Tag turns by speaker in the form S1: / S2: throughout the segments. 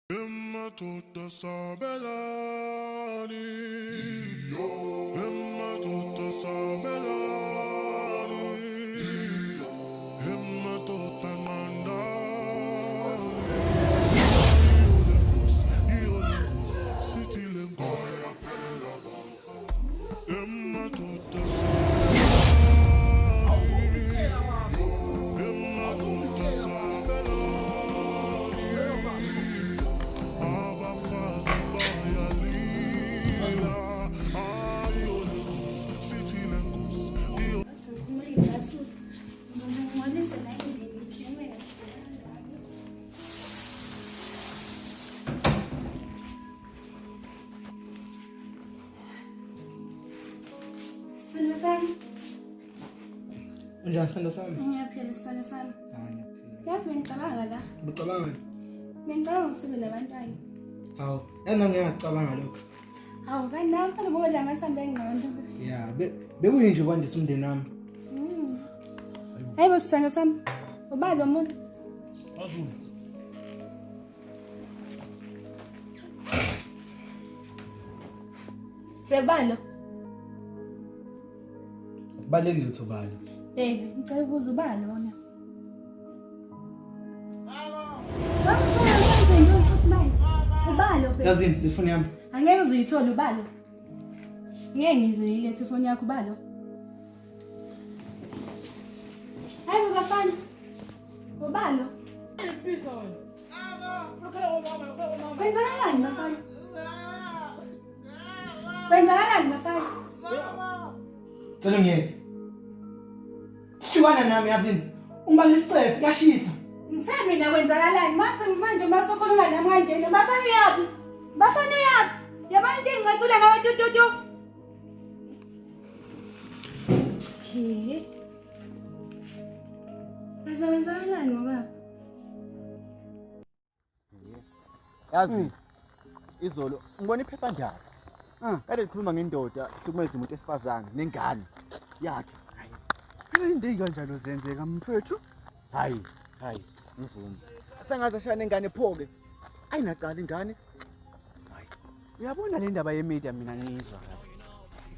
S1: Tutta sabelani, tutta sabelani, tutta mandani, city lengos, tutta sabelani, tutta sabelani.
S2: Unjani sithando sami?
S3: Ngiyaphila sithando sami.
S2: Ngiyaphila.
S3: Yazi ngicabanga la.
S2: Ucabanga?
S3: Ngicabanga ukuthi sibe nabantwana.
S2: Hawu, yana ngiyacabanga lokho.
S3: Hawu, kanti nawe khona ukudla amathambo engqondo.
S2: Yeah, bekuyinje kwandisa umndeni wami.
S3: Hayibo sithando sami. Uba lo muntu.
S1: Azulu.
S3: Rebalo.
S2: Kubalekile ukuthi ubalo.
S3: Baby, ngicela ukubuza uba lona. Ubalo baby.
S2: Yazini, ifoni yami.
S3: Angeke uzuyithola ubalo. Ngeke ngizilethe ifoni yakho ubalo. Hayibo bafana. Ubalo. Kwenzakalani bafana? Kwenzakalani bafana?
S2: Cela ngeke. Hlukana nami yazini. Ungibala isicefe kuyashisa.
S3: Ngithanda mina kwenzakalani? Manje masokhuluma nami kanje. Bafana uyapi? Bafana uyapi? Yabona into engicasula ngabatututu. Kwenzakalani ngoba?
S4: Yazi izolo ngibona iphephandaba. Kade likhuluma ngendoda ihlukumeza umuntu esifazane nengane yakhe.
S5: Phela into ekanjalo zenzeka mfethu.
S4: Hayi, ngivuma. Asengaze ashaya nengane phoke. Ayinacala ingane. Hayi.
S5: Uyabona le ndaba yemedia mina ngiyizwa kahle.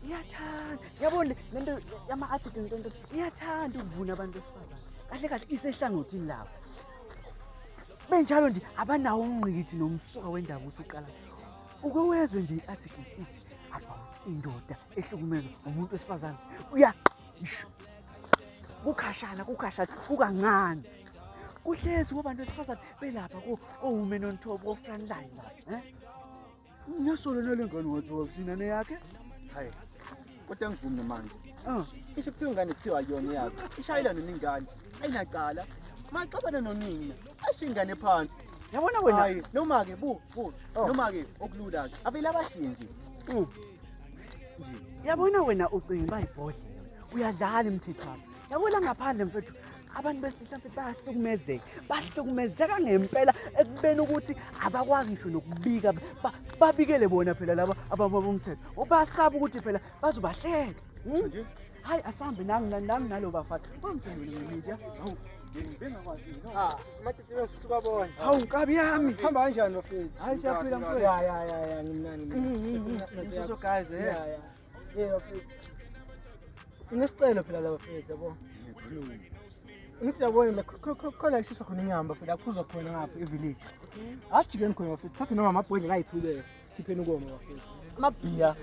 S5: Iyathanda. Yabona lento yama-article lento iyathanda ukuvuna abantu besifazane. Kahle isehlangothini lapho. Benjalo nje abanawo umnqikithi nomsuka wendaba uthi uqala. Uke wezwe nje i-article ithi about indoda ehlukumeza umuntu wesifazane. Isho. Kukhashana kukancane. Kuhlezi kubantu besifazane belapha ko-women on top ko-front line la. Ngiyasolo nale ngane wathi wakusina neyakhe.
S4: Hayi. Kodwa ngivumi manje. Isho kuthiwa ingane kuthiwa yona yakhe. Ishayela noningane. Ayinacala. Maxabana nonina. Asho ingane phansi.
S5: Yabona wena
S4: hayi noma ke noma ke okulula ke avele abashinji nje.
S5: Yabona wena ucinga bayibhodlela. Uyadlala emthethweni. Yabona ngaphandle mfethu abantu besilisa mfethu bahlukumezeka ngempela ekubeni ukuthi abakwazi ngisho nokubika babikele bona phela laba ababomthetho. Obasaba ukuthi phela bazobahleka.
S4: Nje
S5: Hayi asambe nalo bafana. Bamthendele ngemedia. Hawu bengakwazi no.
S4: Matete basuka bona.
S5: Hawu nkabi yami.
S4: Hamba kanjani bafethu?
S5: Hayi siyaphila mfethu.
S4: Ya ngimnani.
S5: Umsiso guys
S4: bafethu. Unesicelo phela la bafethu yabo. Ngithi yabona la khona ishisa khona inyamba phela kuphuzwa khona ngapha evillage. Asijikeni khona bafethu. Thathe noma amabhodlela ayithule khipheni ukoma bafethu. Amabhiya.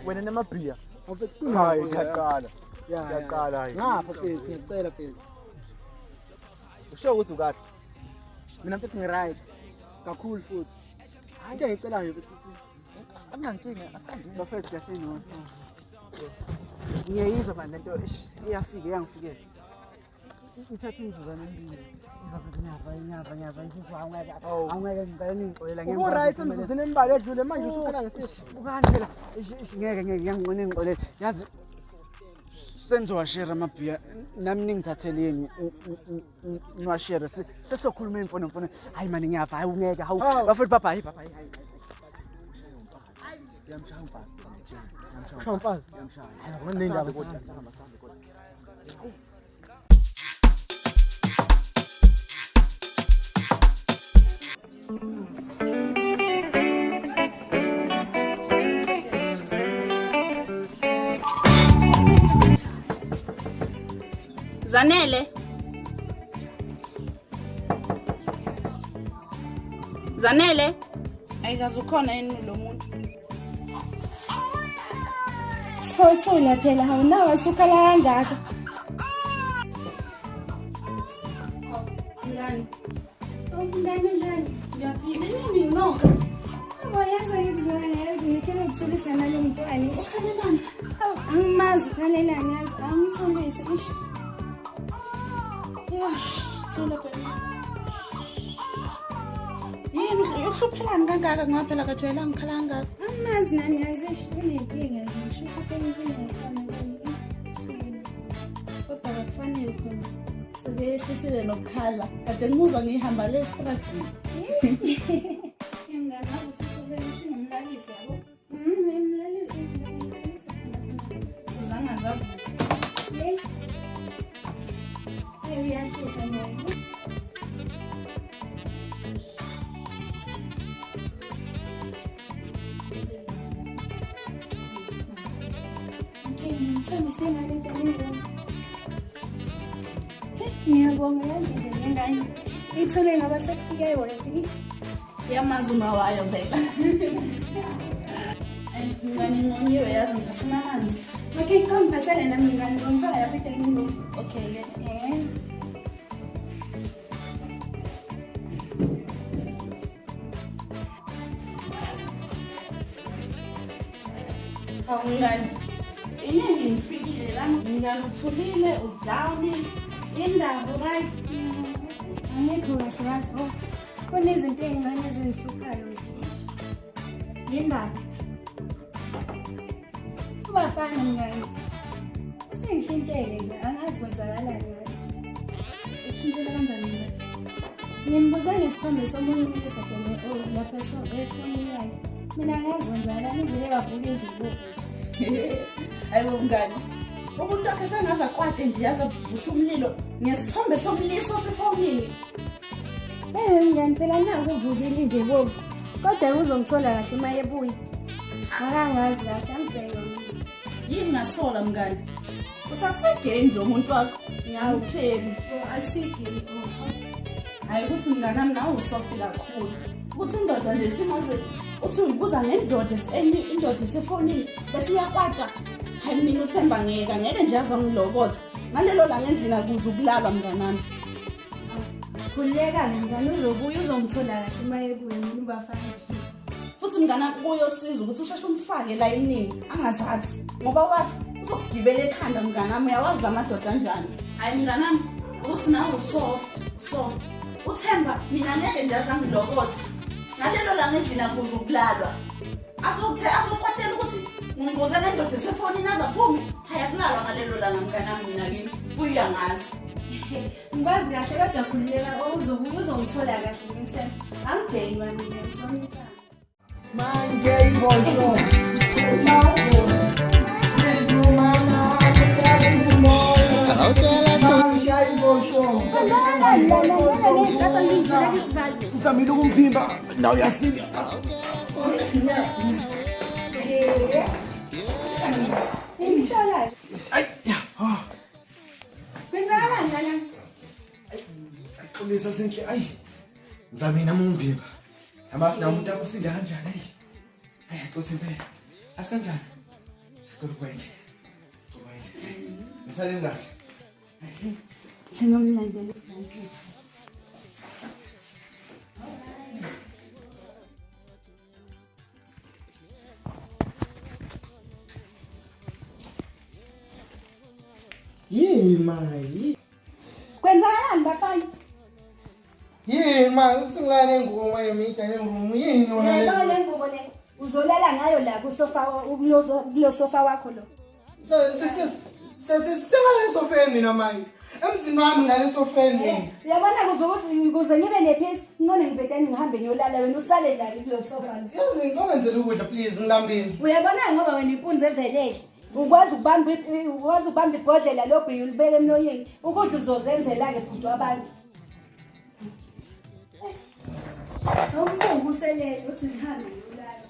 S4: Wena namabhiya. Bafethu kunayo ngiyaqala. Ngiyaqala hayi. Ngapha phela ngiyacela phela. Usho ukuthi ukade. Mina mfethu ngi-right. Kakhulu futhi. Hayi into engicelayo bafethu. Akunankinga asambe
S5: bafethu kahle no. Ngiyayizwa manje lento iyafika yangifikela. Ngithatha imizuzwana emibili. Ngiyava angeke ngicela ngixolela ngemva.
S4: Ubu-right emzuzweni emibali edlule manje usukhala ngesihlo.
S5: Ukani phela ngeke ngiyangqina ngixolele. Yazi senziwa-share amabhiya nami ningithatheleni niwashere sesokhuluma imfonomfono. Hayi mani ngiyava hayi ungeke hawu bafethu babayi.
S4: Yamshaya umfazi.
S2: Mfazi.
S4: Yamshaya.
S2: Hayi nendaba
S4: kodwa sahamba kodwa.
S3: Zanele. Zanele. Ayikaze ukhona yini lo muntu. Sithole phela awunawo asukhala kangaka. Ngani? Ngani njani? Ngiyaphila nini no? Yaza ngikele ukuthulisa nalo mntwana. Ukhalelani? Angimazi ukhalelani yazi angithulise ish. Thola phela. Yini uhluphelani kangaka ngaphela kajwayela ngikhala kangaka? Angimazi nami yazi ish unenkinga ngisho ukuthi inkinga ngifana ngani. Kodwa akufanele khona. Sike nokukhala. Kade ngimuzwa ngihamba le stradini. Ngiyabonga yazi nje ngani ithole ngaba sekufike wona finish yamazuma wayo vela ngani ngonyiwe yazi ngisafuna amanzi okay come phathele nami ngani ngithola yaphi tekini okay ngani ini ngifikile la ngani uthulile udown indaba right angekho kahle yazi kunezinto ezincane ezingihluphayo yindaba ubafana ngani usengishintshele nje angazi kwenzakalani ngayo ushintshela kanjani mina ngimbuza ngesithombe somunye umuntu esabhone lapha efonini yakhe mina angazi kwenzakalani ivele bavuke nje lokho ayibo ngani umuntu wakhe sengaze akwade nje yaze avutha umlilo ngesithombe somliso sefonini ngani phela naku uvukile nje bovu kodwa uzongithola kahle uma ebuya akangazi kahle angibheke yini ngasola mngani uthi akusegenje umuntu wakho ngiyawutheli akusigeli hayi ukuthi mnganami nawe usoft kakhulu ukuthi indoda nje singaze uthi uyibuza ngendoda enye indoda isefonini bese iyakwata hayi mina uthemba ngeke nje azangilobotha ngalelo la ngendlela kuze ukulala mnganami khuleka ngani uzobuya uzongithola kahle uma ebuya mina ubafana futhi mnganami kuyosiza ukuthi usheshe umfake layinini angazathi ngoba wathi uzokugibela ekhanda mnganami uyawazi amadoda kanjani hayi mnganami uthi nawe soft uthemba mina ngeke nje azangilobotha ngalelo la ngendlela kuze ukulalwa azokwatela ukuthi ngibuze ngendoda esefonini azaphumi hayakulalwa ngalelo langa mnganami mina kimi uyangazi ngikwazi kahle kodwa khululeka uzobuya uzongithola kahle ngithemba angibheki wami ngisonita
S4: manje ibosho uzamile ukumphimba la uyafika Xolisa senhle ayi ngizame nami umphimba amazi na umuntu akusinda kanjani ayi axosa impela asikanjani sicela ukwenze ngisale ngahle
S3: sengomlandela
S4: yini mali
S3: kwenzakalani bafana
S4: yini mali singane ngoma yemida nengumo yini wona
S3: le ngubo le uzolala ngayo la kusofa kulo sofa wakho lo
S4: sesingale sofeni mina manje emzini wami ngale sofeni
S3: uyabona kuze ngibe nepeace ngone ngibhekene ngihambe ngiyolala wena usale la kulo sofa lo
S4: yazi ngicela ukudla please ngilambeni
S3: uyabona ngoba wena impunzi evelele ukwazi ukubamba ibhodlela lobhiyi ulibeke emloyeni ukudla uzozenzela-ke bhuti wabantu umbungu uselele uthi ngihambe ngiyolala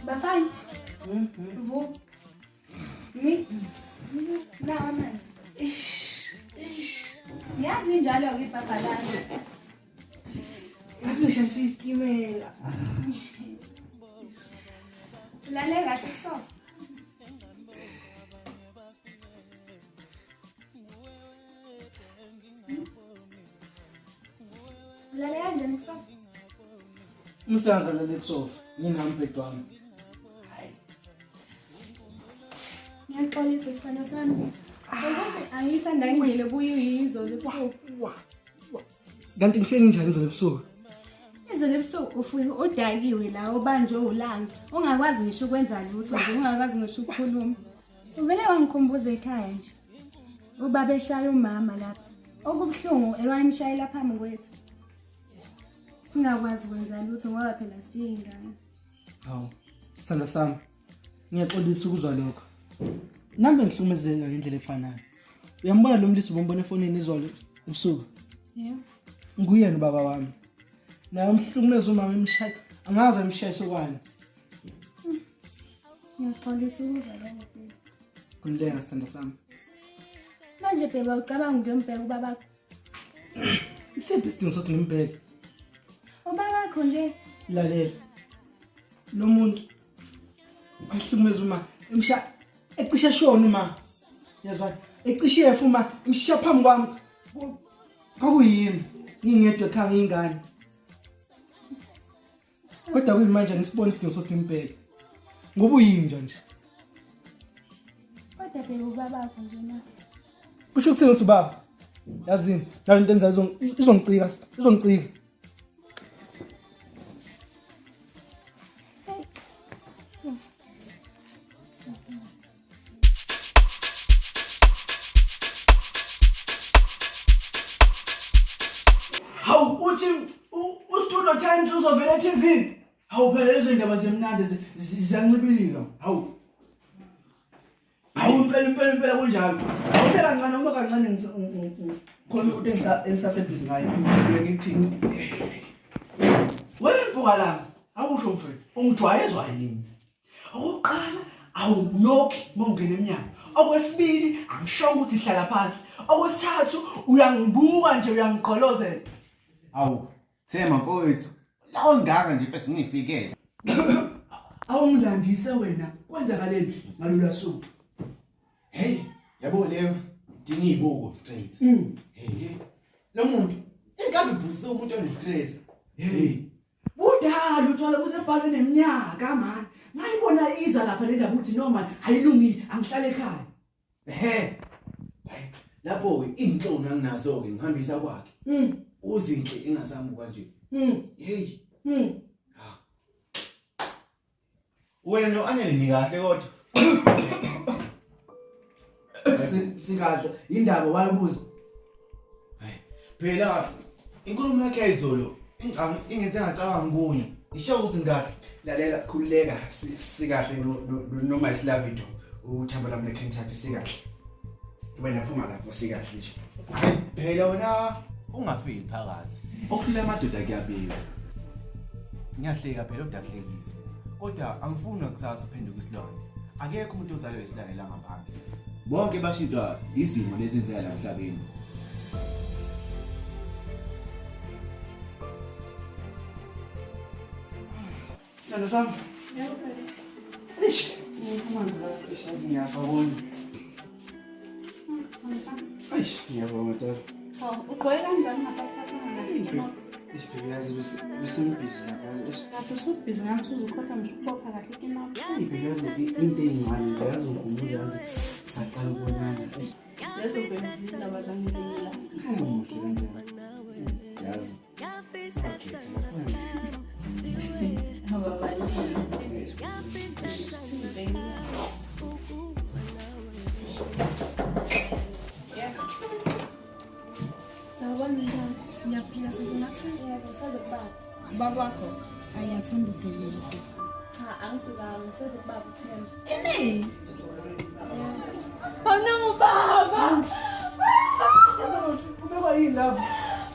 S3: Bafana. Vu. Mi. Na amanzi. Yazi njalo ke papa lazi.
S2: Yazi ngishayisa isitimela.
S3: Lale kahle so. Lale kanjani so?
S2: Umsebenzi lele kusofa. Nginambhedo wami.
S3: Ngiyaxolisa sithando sami. Ukuthi angithanda indlela obuyizolo ebusuku.
S2: Kanti ngifike njani izolo ebusuku?
S3: Izolo ebusuku ufike udakiwe la obanjwe ulanga. Ungakwazi ngisho ukwenza lutho nje, ungakwazi ngisho ukukhuluma. Uvele wangikhumbuza ekhaya nje. Ubaba eshaya umama lapha. Okubhlungu ewayimshayela phambi kwethu. Singakwazi kwenza lutho ngoba phela siyingane.
S2: Hawu, sithanda sami. Ngiyaxolisa ukuzwa lokho. Nambe ngihlukumezeka ngendlela efanayo. Uyambona lo mlisi bombona efonini izolo ebusuku?
S3: Yebo.
S2: Nguyena baba wami. Naye umhlukumeza umama emshaya, angazi emshayisa kwani.
S3: Ngiyaxolisa ukuzwa lokho.
S2: Kuleka sithanda sami.
S3: Manje phela ucabanga ngiyembheka ubaba.
S2: Isiphi isidingo sokuthi ngimbheke?
S3: Ubaba wakho nje.
S2: Lalela. Lo muntu ahlukumeza uma emshaya ecishe shona uma. Yazwa, ecishe efa uma emshaya phambi kwami. Kwakuyimi. Ngingedwa ekhaya ngingane. Kodwa kuyimanje ngisibona isidingo sokuthi ngimbheke. Ngoba uyinja nje.
S3: Kodwa phela ubaba wakho nje na.
S2: Kusho ukuthini uthi baba? Yazini, nayo into enza izongicika.
S5: Hawu uthi ustudio times uzovela TV. Hawu phela lezo indaba zemnandi ziyancibilika. Hawu impela kunjalo. Hawu phela kancane uma kancane khona ukuthi engisasebhizi ngayo. Ngikuthini? Wemvuka la. Awusho mfethu. Ungijwayezwa yini? Okokuqala awunokhi mongena eminyango. Okwesibili angishongo ukuthi ihlala phansi. Okwesithathu uyangibuka nje uyangiqholozela.
S6: Awu, Thema mfowethu. La ungaka nje mfethu ngifikele.
S5: Awungilandise wena. Kwenzakaleni ngalolu suku?
S6: Hey, yabo leyo dinga izibuko straight. Hey. Lo muntu ingabe ubhusise umuntu onestress.
S5: Hey. Budala uthola usebhalwe neminyaka man. Ngayibona iza lapha le ndaba ukuthi no man ayilungile angihlale ekhaya. Ehe.
S6: Hayi, lapho ke inhloni anginazo ke ngihambisa kwakhe. Uzinhle engasamuka nje. Hey. Ha. Wena no anyele ni kahle kodwa.
S2: Sikahle indaba walibuza.
S6: Hayi, phela inkulumo yakhe izolo ingenze ngacabanga kunye. Isho ukuthi ngikahle.
S2: Lalela khululeka sikahle noma isilavido uthamba lami leKentucky sikahle. Wena phuma lapho sikahle nje.
S6: Hayi, phela wena ungafili phakathi. Okuhle amadoda kuyabika. Ngiyahleka phela udahlekisa. Kodwa angifuni kusasa uphenduke isilwane. Akekho umuntu ozalwe isilwane la ngaphandle. Bonke bashintshwa izimo lezenzeka la emhlabeni.
S2: Sithando sami.
S3: Yebo phela.
S2: Eish, amanzi la eshazi ngiyafabona. Eish, ngiyabonga tata.
S3: Ugqoke kanjani ngasaphathana nahle?
S2: Baby yazi bese ngibhizi lapha yazi.
S3: Lapho usubhizi ngathi uzokhohlwa ngisho ukubopha kahle itimama.
S2: Baby yazi into eyincane yazi ungumuzi yazi saqala ukubonana.
S3: Lezo vele izindaba zangilelela.
S2: Muhle kanjani. Yazi.
S3: Ngiyaphila sesingakusiza ngifeze kubaba. Babakho ayathanda udukile sisi. Cha, angidukanga ngifeze kubaba uthemba. Ini? Bona ngubaba.
S2: Kubekwa yini lapha?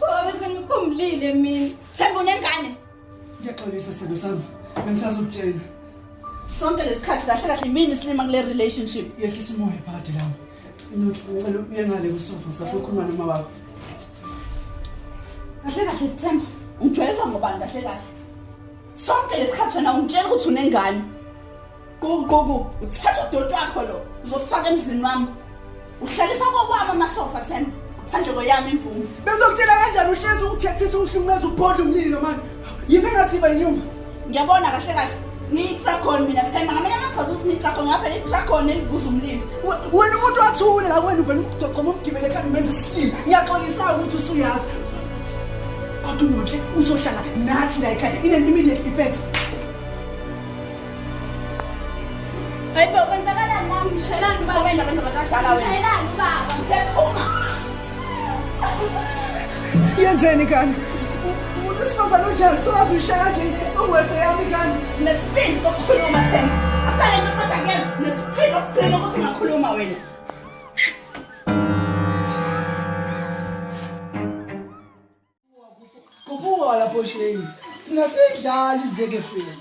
S3: Baba sengikhumbulile mina. Themba unengane.
S2: Ngiyaxolisa sithando sami. Bengisazokutshela.
S7: Sonke lesikhathi kahle kahle mina isilima kule relationship.
S2: Yehlisa umoya phakathi lapho. Inothi ngicela uye ngale kusofa sakhuluma noma baba.
S7: Kahle kahle Themba, ungijwayezwa ngobani kahle kahle? Sonke lesikhathi wena ungitshela ukuthi unengane. Gogo, uthatha udodo wakho lo, uzofaka emzini wami. Uhlalisa kokwami amasofa Themba, phandle koyami imvumo.
S2: Bezokutshela kanjani uhlezi ukuthethisa uhlumeza ubhodla umlilo manje. Yimi ngathi bayinyuma.
S7: Ngiyabona kahle kahle. Ngiyi-dragon mina Themba, ngamanye amachaza ukuthi ngiyi-dragon ngaphela i-dragon elivuza umlilo.
S2: Wena umuntu wathule la kwenu vele ugqoma umgibele ekhaya umenza islim. Ngiyaxolisa ukuthi usuyazi. Kodwa unohle uzohlala nathi la ekhaya ine-immediate effect.
S3: Hayi baba kwenzakala nami mshelani baba.
S7: Wena abantu abadala wena.
S3: Mshelani baba.
S7: Sephuma.
S2: Yenzeni kani? Umuntu sifazana unjani sowazi uyishaya nje ungweso yami kani?
S7: Nesipindi sokukhuluma Themba. After le nto kodwa kuyenza nesipindi okugcina ukuthi ungakhuluma wena.
S2: Kubuka lapho sheni. Singasidlala izekefeni.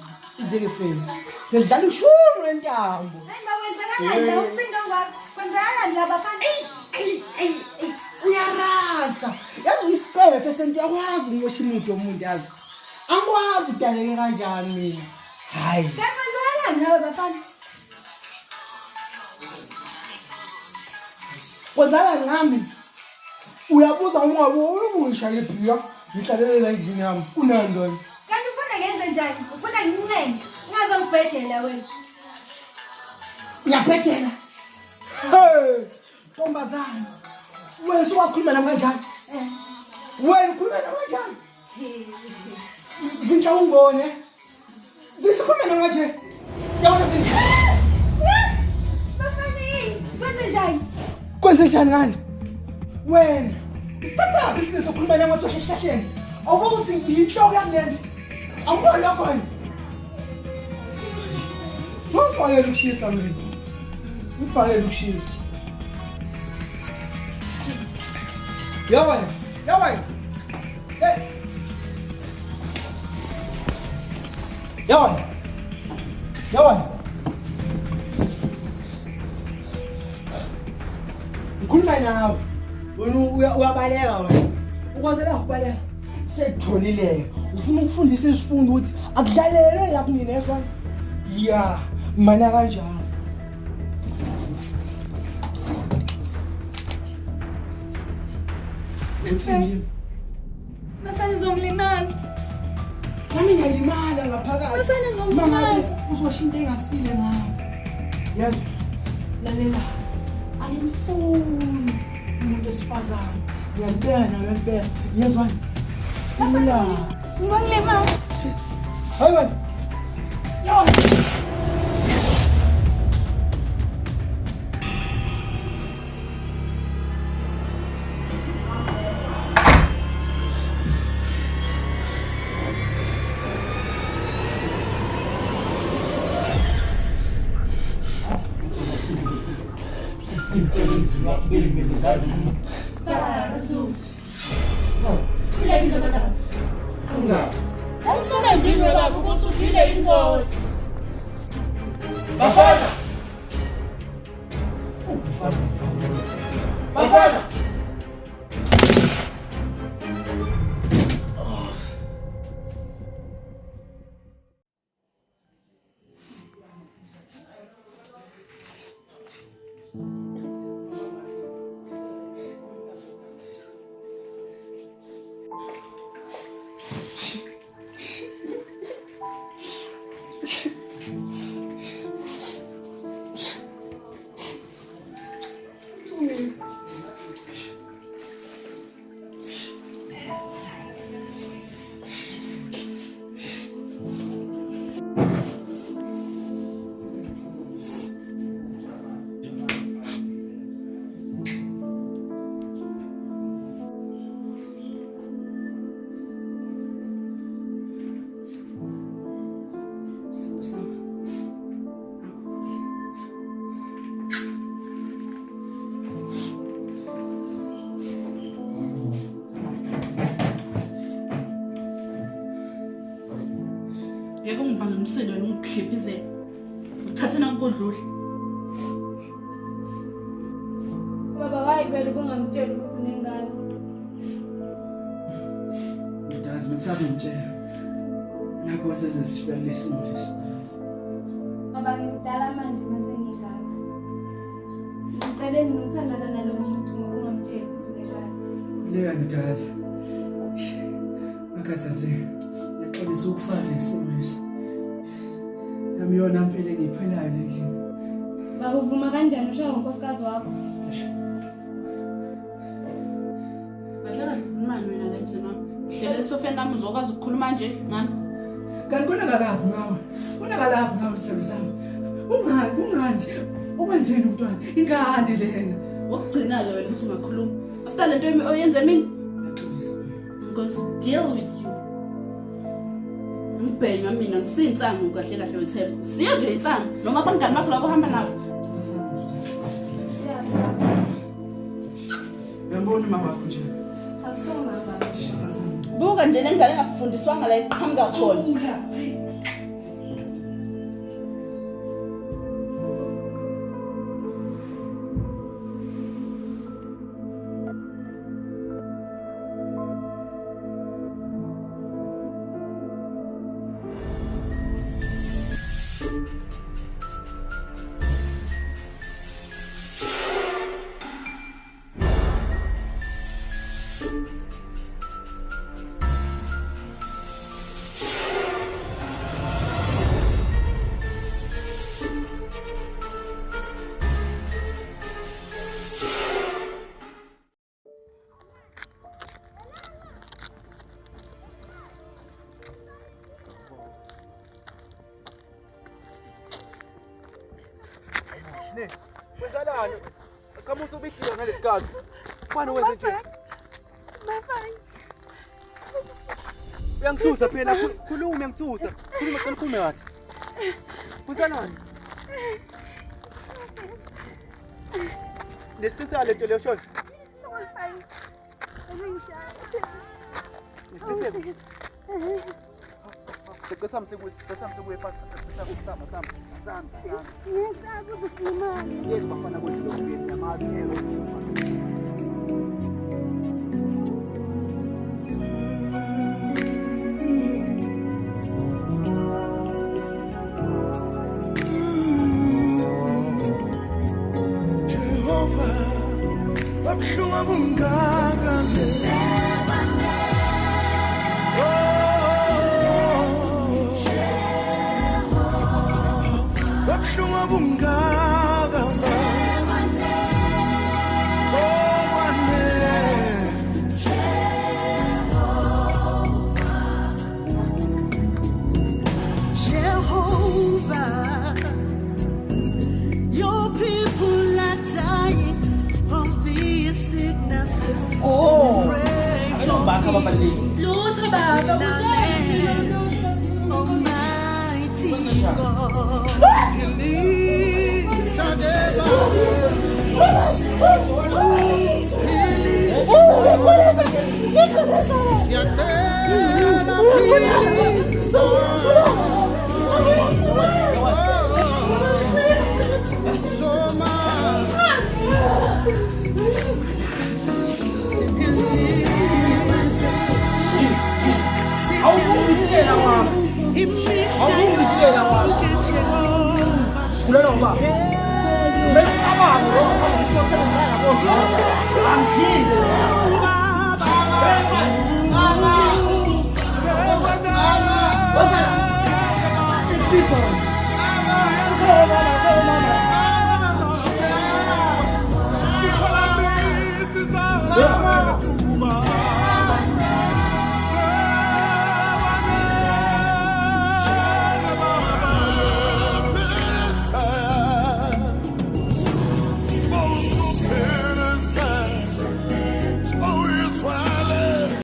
S2: Sidlala ushuru wentambo.
S3: Hayi bakwenzakala la ukusinda ngakho. Kwenzakala la bafana.
S2: Uyarasa. Yazi uyisiphe sento yakwazi umosha umuntu womuntu yazi. Angikwazi udaleke kanjani mina. Hayi.
S3: Kwenzakala la bafana.
S2: Kwenzakala ngami. Uyabuza umwabo ungishaya ibhiya. Ngihlalele la endlini yami. Kunani lona?
S3: Kanti ufuna ngenze njani? Ufuna ngincenye. Ungazongibhedela wena.
S2: Ngiyabhedela. Hey! Ntombazana. Wena usuwakhuluma nami kanjani? Wena ukhuluma nami kanjani? Zinhla ungone. Zikhuluma nami kanje. Yabona zinhla.
S3: Bafani, kwenze njani?
S2: Kwenze njani ngani? Wena. Sithatha isinto sokukhuluma nami ngasosheshahleni. Awukuthi ngiyinhloko yami lento. Angiboni lokho yini? Ngifakele ukushisa mina. Ngifakele ukushisa. Yawena. Hey. Yawena. Ngikhuluma nawe. Wena uyabaleka wena. Ukwazela ukubaleka. Sekutholile. Ufuna ukufundisa isifundo ukuthi akudlalele lapha mina efana. Ya, mana kanjani?
S3: Bafana uzongilimaza.
S2: Nami ngiyalimala ngaphakathi.
S3: Bafana uzongilimaza.
S2: Uzosho into engasile nawe. Yazi, lalela. Angimfuni umuntu esifazane. Ngiyabheka. Yezwani? Bafana
S3: uzongilimaza.
S2: Hayi wena. Yawena.
S3: Emsebenzini wakho ubusuphile indoda.
S6: Bafana! Bafana!
S7: Yeke ungibanga umsindo nongikhiphizela. Uthathena ukudlula.
S3: Baba wayibela ukungamtsheli ukuthi unengane.
S2: Ngidazi bengisazongitshela. Nakho sesesifela lesimo lesi.
S3: Baba ngimdala manje mase ngigana. Ngicela ngithandana nalo muntu ngokungamtsheli ukuthi unengane.
S2: Leka ngidazi. Akathathe. Ngixolisa ukufana nesimo lesi. Nami yona impela engiyiphelayo lendlela.
S3: Baba uvuma kanjani ushaye ngonkosikazi wakho?
S7: Kahle ukhuluma wena la emzini wami. Hlela esofeni nami uzokwazi ukukhuluma nje ngani?
S2: Kanti konakalaphi ngawe? Konakalaphi ngawe sithando sami? Kungani? Ukwenzeni umntwana? Ingane lena.
S7: Ukugcina-ke wena ukuthi ungakhuluma. After lento oyenze mina, I'm going to deal with you. Ngibhenya mina ngisiyinsangu kahle kahle wethemba. Siyo nje insangu noma abangani bakho labo hamba nabo.
S2: Uyambona mama wakho nje.
S3: Akusona baba.
S7: Buka nje le ngane engafundiswanga la iqhamuka khona.
S6: Wenzalani? Kama usubihlile ngalesikhathi. Kwani wenze nje?
S3: Bafana.
S6: Uyangithusa phela khuluma uyangithusa. Khuluma cela uphume wathi. Wenzalani? Nesicisa lento leyo shona.
S3: Bafana. Ngishaya.
S6: Nesicisa. Sekasam sekuye past sama.
S3: Ngiyasazi ukuthi imali.
S6: Yebo bafana kwethu lokuyena yamazi yebo.
S1: Ubuhlungu bungaka ubuhlungu bungaka
S8: Jehovah, your people are dying of these sicknesses. Pray for me.
S3: Lutho baba
S8: Almighty God.
S1: Release
S8: Baba,